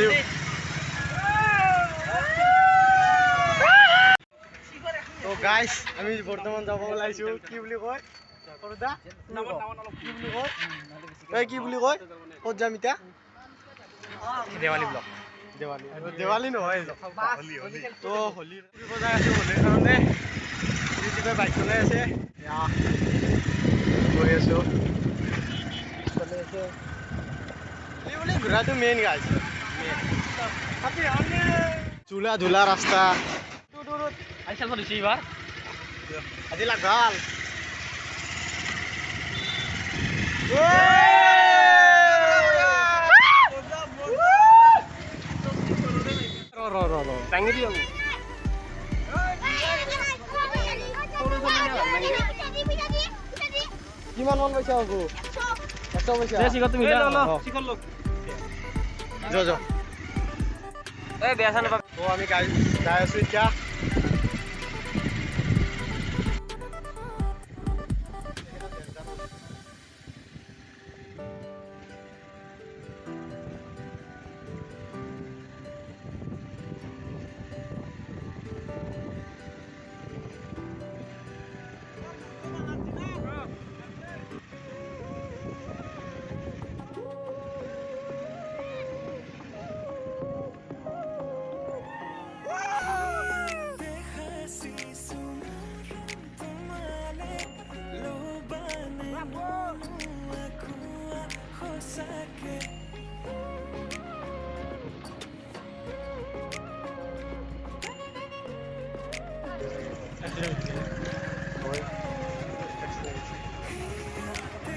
দিওঁ তো গাইছ আমি বৰ্তমান যাব ওলাইছোঁ কি বুলি কয় সৰুদা কি বুলি কয় এই কি বুলি কয় ক'ত যাম এতিয়া দেৱালী ব্লক দেৱালী নহয় তো হোলী বজাই আছোঁ হোলীৰ কাৰণে ৰিতিকে বাইক চলাই আছে গৈ আছোঁ বুলি ঘূৰাটো মেইন গাইছ চোলা ধূলা ৰাস্তা আজি লাগাল টাঙি দিওঁ কিমান মান পইচা হ'ব 100 পইচা তুমি আমি যাই আছো এতিয়া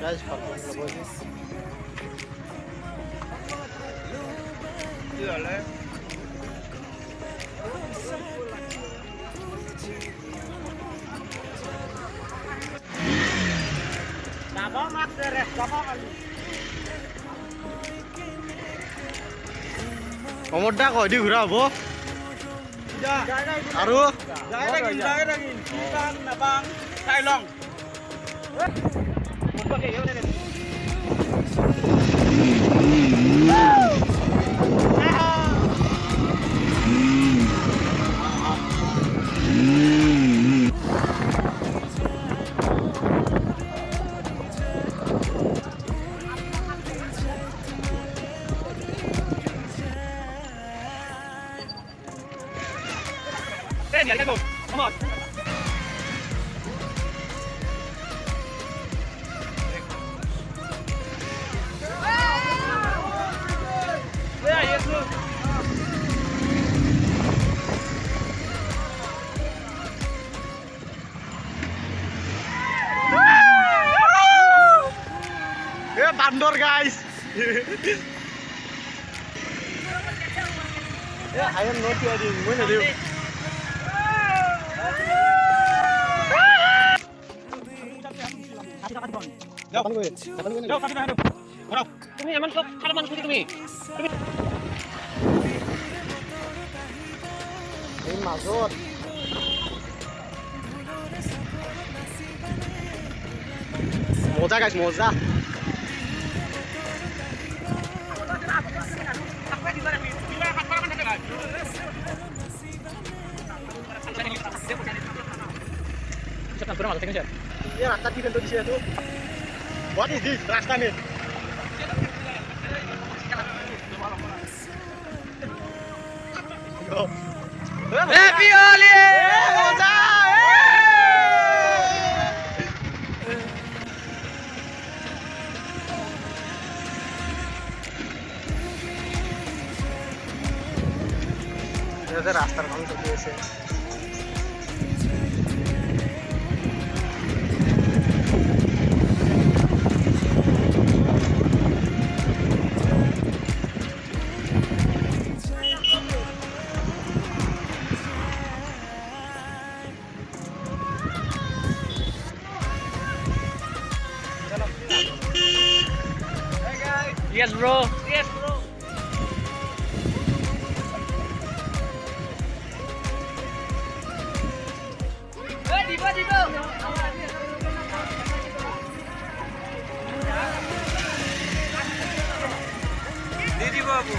guys, Omor dah kok di ঘুরা হবো আৰু Come on. Bandor guys. Yeah, I am not hearing. When are you? তুমি এমন সব খারাপ মানুষ তুমি এই মাজত মজা গাইছ মজা ये रास्ता की तो दिशा तो व्हाट इज दिस रास्ता में हैप्पी होली मजा ये रास्ता कौन सा है Yes, bro. Yes, bro. Didi babu.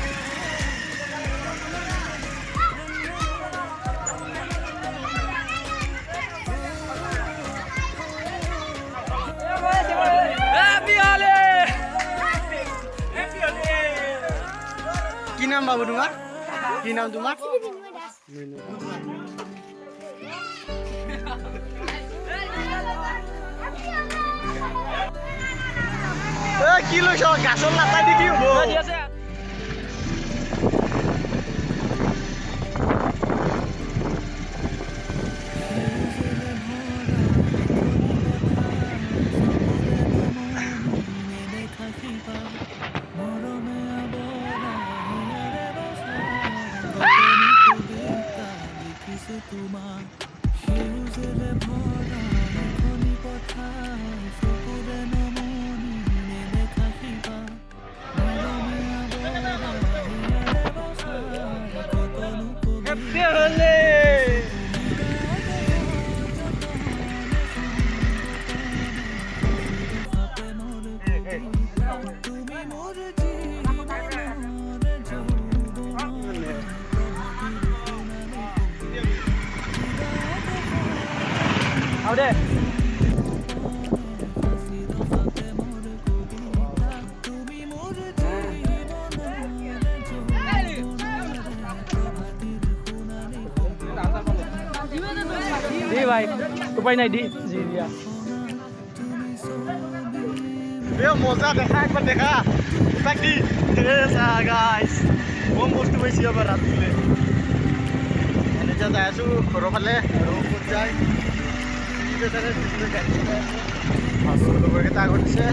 কি নাম বাবু তোমার? কি নাম তোমার? কি লৈছ গাছৰ লাটা দি কি হ'ব?เอาดิদি ভাই উপায় নাই দি জি দিয়া মজা দেখা একবার দেখা তাক দি গাইস বম বস্তু পাইছি আবার রাতিলে এনে যা যাই আছো ঘৰৰ ফালে আৰু ক'ত যায় লগৰকেইটা আগত দিছে